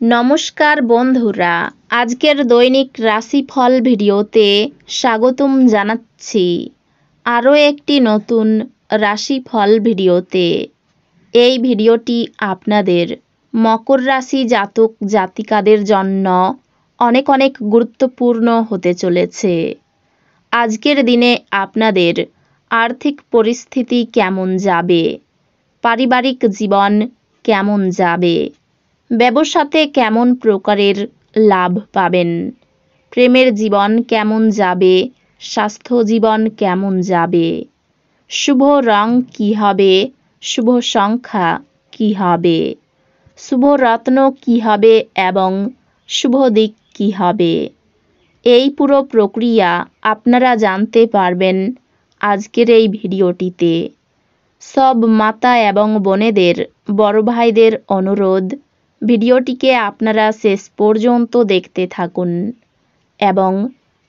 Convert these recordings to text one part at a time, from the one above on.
নমস্কার বন্ধুরা, আজকের দৈনিক রাশিফল ভিডিওতে স্বাগতম জানাচ্ছি আরও একটি নতুন রাশিফল ভিডিওতে। এই ভিডিওটি আপনাদের মকর রাশি জাতক জাতিকাদের জন্য অনেক অনেক গুরুত্বপূর্ণ হতে চলেছে। আজকের দিনে আপনাদের আর্থিক পরিস্থিতি কেমন যাবে, পারিবারিক জীবন কেমন যাবে, ব্যবসাতে কেমন প্রকারের লাভ পাবেন, প্রেমের জীবন কেমন যাবে, স্বাস্থ্য জীবন কেমন যাবে, শুভ রং কী হবে, শুভ সংখ্যা কী হবে, শুভ রত্ন কী হবে এবং শুভ দিক কী হবে, এই পুরো প্রক্রিয়া আপনারা জানতে পারবেন আজকের এই ভিডিওটিতে। সব মাতা এবং বোনেদের, বড় ভাইদের অনুরোধ, ভিডিওটিকে আপনারা শেষ পর্যন্ত দেখতে থাকুন এবং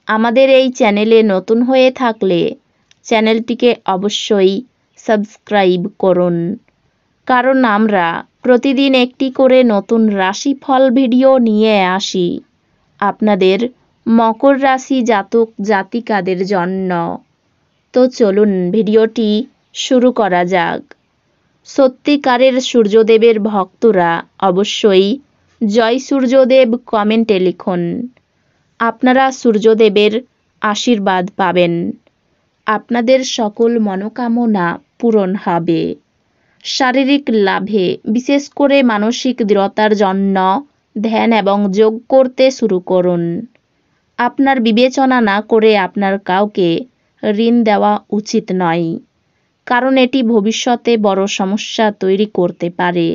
আমাদের এই চ্যানেলে নতুন হয়ে থাকলে চ্যানেলটিকে অবশ্যই সাবস্ক্রাইব করুন, কারণ আমরা প্রতিদিন একটি করে নতুন রাশিফল ভিডিও নিয়ে আসি আপনাদের মকর রাশি জাতক জাতিকাদের জন্য। তো চলুন ভিডিওটি শুরু করা যাক। সত্যিকারের সূর্যদেবের ভক্তরা অবশ্যই জয় সূর্যদেব কমেন্টে লিখুন। আপনারা সূর্যদেবের আশীর্বাদ পাবেন, আপনাদের সকল মনোকামনা পূরণ হবে। শারীরিক লাভে, বিশেষ করে মানসিক দৃঢ়তার জন্য ধ্যান এবং যোগ করতে শুরু করুন। আপনার বিবেচনা না করে আপনার কাউকে ঋণ দেওয়া উচিত নয়, কারণ এটি ভবিষ্যতে বড় সমস্যা তৈরি করতে পারে।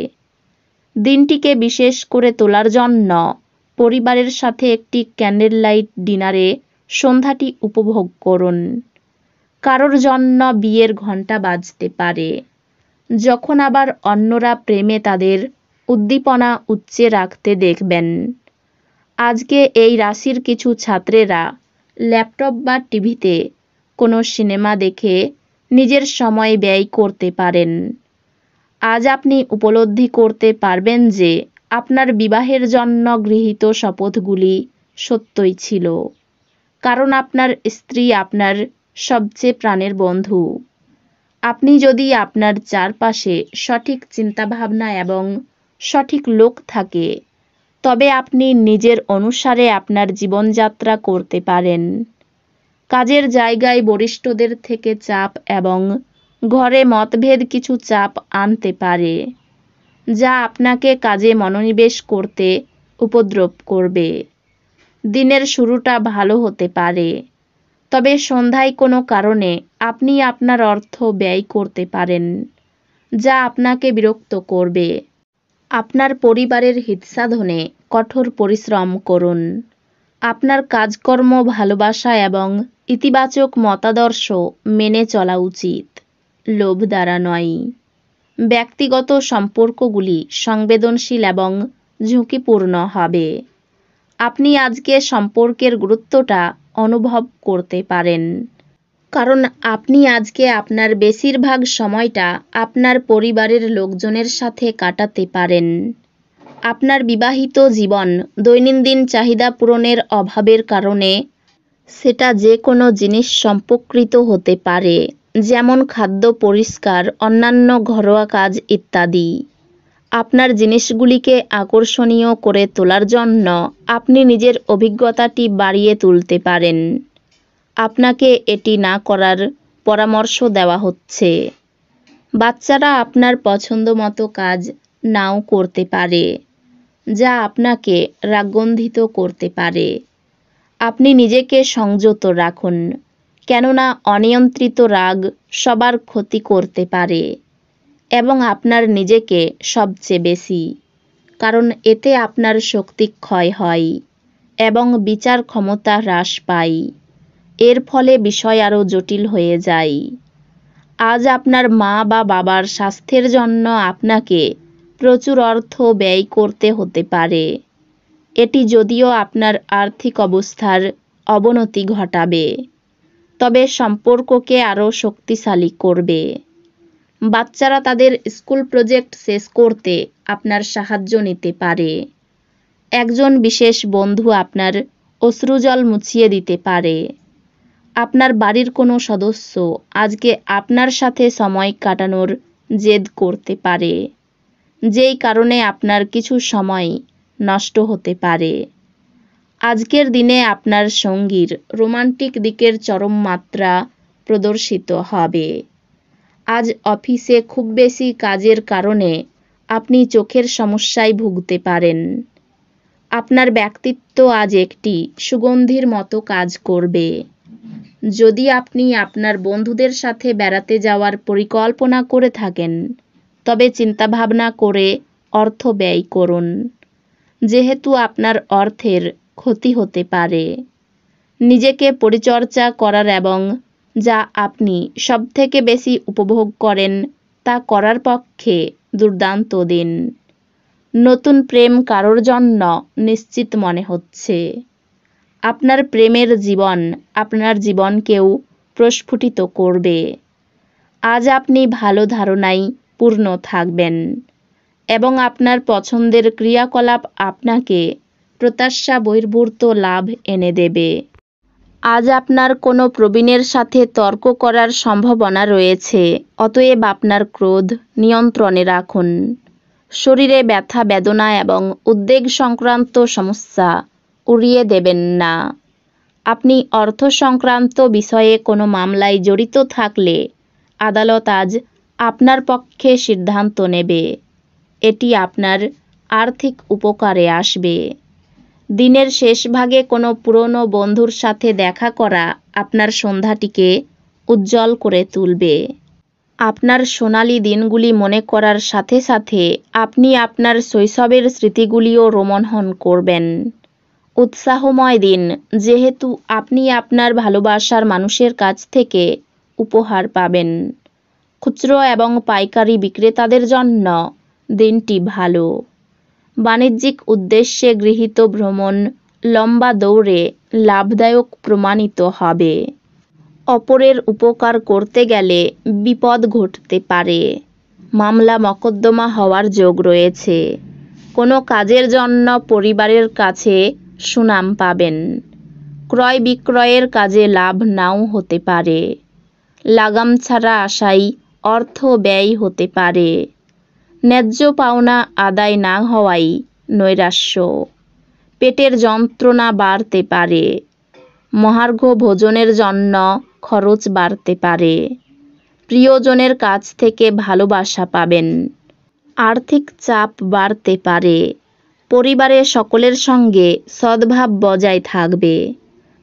দিনটিকে বিশেষ করে তোলার জন্য পরিবারের সাথে একটি ক্যান্ডেল লাইট ডিনারে সন্ধ্যাটি উপভোগ করুন। কারোর জন্য বিয়ের ঘণ্টা বাজতে পারে, যখন আবার অন্যরা প্রেমে তাদের উদ্দীপনা উচ্চে রাখতে দেখবেন। আজকে এই রাশির কিছু ছাত্রেরা ল্যাপটপ বা টিভিতে কোনো সিনেমা দেখে নিজের সময় ব্যয় করতে পারেন। আজ আপনি উপলব্ধি করতে পারবেন যে আপনার বিবাহের জন্য গৃহীত শপথগুলি সত্যই ছিল, কারণ আপনার স্ত্রী আপনার সবচেয়ে প্রাণের বন্ধু। আপনি যদি আপনার চারপাশে সঠিক চিন্তাভাবনা এবং সঠিক লোক থাকে, তবে আপনি নিজের অনুসারে আপনার জীবনযাত্রা করতে পারেন। কাজের জায়গায় বরিষ্ঠদের থেকে চাপ এবং ঘরে মতভেদ কিছু চাপ আনতে পারে, যা আপনাকে কাজে মনোনিবেশ করতে উপদ্রব করবে। দিনের শুরুটা ভালো হতে পারে, তবে সন্ধ্যায় কোনো কারণে আপনি আপনার অর্থ ব্যয় করতে পারেন, যা আপনাকে বিরক্ত করবে। আপনার পরিবারের হিতসাধনে কঠোর পরিশ্রম করুন। আপনার কাজকর্ম, ভালোবাসা এবং ইতিবাচক মতাদর্শ মেনে চলা উচিত, লোভ দ্বারা নয়। ব্যক্তিগত সম্পর্কগুলি সংবেদনশীল এবং ঝুঁকিপূর্ণ হবে। আপনি আজকে সম্পর্কের গুরুত্বটা অনুভব করতে পারেন, কারণ আপনি আজকে আপনার বেশিরভাগ সময়টা আপনার পরিবারের লোকজনের সাথে কাটাতে পারেন। আপনার বিবাহিত জীবন দৈনন্দিন চাহিদা পূরণের অভাবের কারণে, সেটা যে কোনো জিনিস সম্পর্কিত হতে পারে, যেমন খাদ্য, পরিষ্কার, অন্যান্য ঘরোয়া কাজ ইত্যাদি। আপনার জিনিসগুলিকে আকর্ষণীয় করে তোলার জন্য আপনি নিজের অভিজ্ঞতাটি বাড়িয়ে তুলতে পারেন। আপনাকে এটি না করার পরামর্শ দেওয়া হচ্ছে। বাচ্চারা আপনার পছন্দ মতো কাজ নাও করতে পারে, যা আপনাকে রাগান্বিত করতে পারে। আপনি নিজেকে সংযত রাখুন, কেননা অনিয়ন্ত্রিত রাগ সবার ক্ষতি করতে পারে এবং আপনার নিজেকে সবচেয়ে বেশি, কারণ এতে আপনার শক্তি ক্ষয় হয় এবং বিচার ক্ষমতা হ্রাস পায়। এর ফলে বিষয় আরও জটিল হয়ে যায়। আজ আপনার মা বা বাবার স্বাস্থ্যের জন্য আপনাকে প্রচুর অর্থ ব্যয় করতে হতে পারে। এটি যদিও আপনার আর্থিক অবস্থার অবনতি ঘটাবে, তবে সম্পর্ককে আরও শক্তিশালী করবে। বাচ্চারা তাদের স্কুল প্রজেক্ট শেষ করতে আপনার সাহায্য নিতে পারে। একজন বিশেষ বন্ধু আপনার অশ্রুজল মুছিয়ে দিতে পারে। আপনার বাড়ির কোনো সদস্য আজকে আপনার সাথে সময় কাটানোর জেদ করতে পারে, যেই কারণে আপনার কিছু সময় নষ্ট হতে পারে। আজকের দিনে আপনার সঙ্গীর রোমান্টিক দিকের চরম মাত্রা প্রদর্শিত হবে। আজ অফিসে খুব বেশি কাজের কারণে আপনি চোখের সমস্যায় ভুগতে পারেন। আপনার ব্যক্তিত্ব আজ একটি সুগন্ধির মতো কাজ করবে। যদি আপনি আপনার বন্ধুদের সাথে বেড়াতে যাওয়ার পরিকল্পনা করে থাকেন, তবে চিন্তাভাবনা করে অর্থ ব্যয় করুন, যেহেতু আপনার অর্থের ক্ষতি হতে পারে। নিজেকে পরিচর্যা করার এবং যা আপনি সবথেকে বেশি উপভোগ করেন তা করার পক্ষে দুর্দান্ত দিন। নতুন প্রেম কারোর জন্য নিশ্চিত মনে হচ্ছে। আপনার প্রেমের জীবন আপনার জীবনকেও প্রস্ফুটিত করবে। আজ আপনি ভালো ধারণায় পূর্ণ থাকবেন এবং আপনার পছন্দের ক্রিয়াকলাপ আপনাকে প্রত্যাশা বহির্ভূত লাভ এনে দেবে। আজ আপনার কোনো প্রবীণের সাথে তর্ক করার সম্ভাবনা রয়েছে, অতএব আপনার ক্রোধ নিয়ন্ত্রণে রাখুন। শরীরে ব্যথা বেদনা এবং উদ্বেগ সংক্রান্ত সমস্যা উড়িয়ে দেবেন না। আপনি অর্থ সংক্রান্ত বিষয়ে কোনো মামলায় জড়িত থাকলে আদালত আজ আপনার পক্ষে সিদ্ধান্ত নেবে। এটি আপনার আর্থিক উপকারে আসবে। দিনের শেষ ভাগে কোনো পুরনো বন্ধুর সাথে দেখা করা আপনার সন্ধ্যাটিকে উজ্জ্বল করে তুলবে। আপনার সোনালী দিনগুলি মনে করার সাথে সাথে আপনি আপনার শৈশবের স্মৃতিগুলিও রোমন্থন করবেন। উৎসাহময় দিন, যেহেতু আপনি আপনার ভালোবাসার মানুষের কাছ থেকে উপহার পাবেন। খুচরো এবং পাইকারি বিক্রেতাদের জন্য দিনটি ভালো। বাণিজ্যিক উদ্দেশ্যে গৃহীত ভ্রমণ লম্বা দৌড়ে লাভদায়ক প্রমাণিত হবে। অপরের উপকার করতে গেলে বিপদ ঘটতে পারে। মামলা মকদ্দমা হওয়ার যোগ রয়েছে। কোনো কাজের জন্য পরিবারের কাছে সুনাম পাবেন। ক্রয় বিক্রয়ের কাজে লাভ নাও হতে পারে। লাগাম ছাড়া আশায় অর্থ ব্যয় হতে পারে। ন্যায্য পাওনা আদায় না হওয়ায় নৈরাশ্য। পেটের যন্ত্রণা বাড়তে পারে। মহার্ঘ ভোজনের জন্য খরচ বাড়তে পারে। প্রিয়জনের কাছ থেকে ভালোবাসা পাবেন। আর্থিক চাপ বাড়তে পারে। পরিবারের সকলের সঙ্গে সদ্ভাব বজায় থাকবে।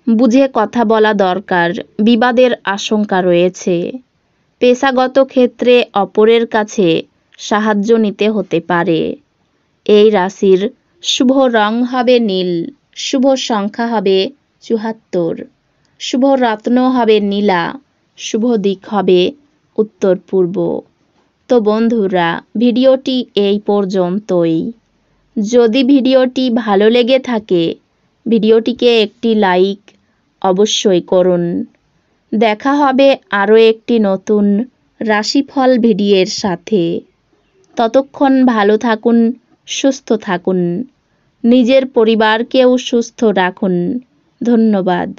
বুঝে কথা বলা দরকার, বিবাদের আশঙ্কা রয়েছে। পেশাগত ক্ষেত্রে অপরের কাছে সাহায্য নিতে হতে পারে। এই রাশির শুভ রং হবে নীল, শুভ সংখ্যা হবে ৭৪, শুভ রত্ন হবে নীলা, শুভ দিক হবে উত্তর পূর্ব। তো বন্ধুরা, ভিডিওটি এই পর্যন্তই। যদি ভিডিওটি ভালো লেগে থাকে, ভিডিওটিকে একটি লাইক অবশ্যই করুন। দেখা হবে আরও একটি নতুন রাশিফল ভিডিওর সাথে। ততক্ষণ ভালো থাকুন, সুস্থ থাকুন, নিজের পরিবারকেও সুস্থ রাখুন। ধন্যবাদ।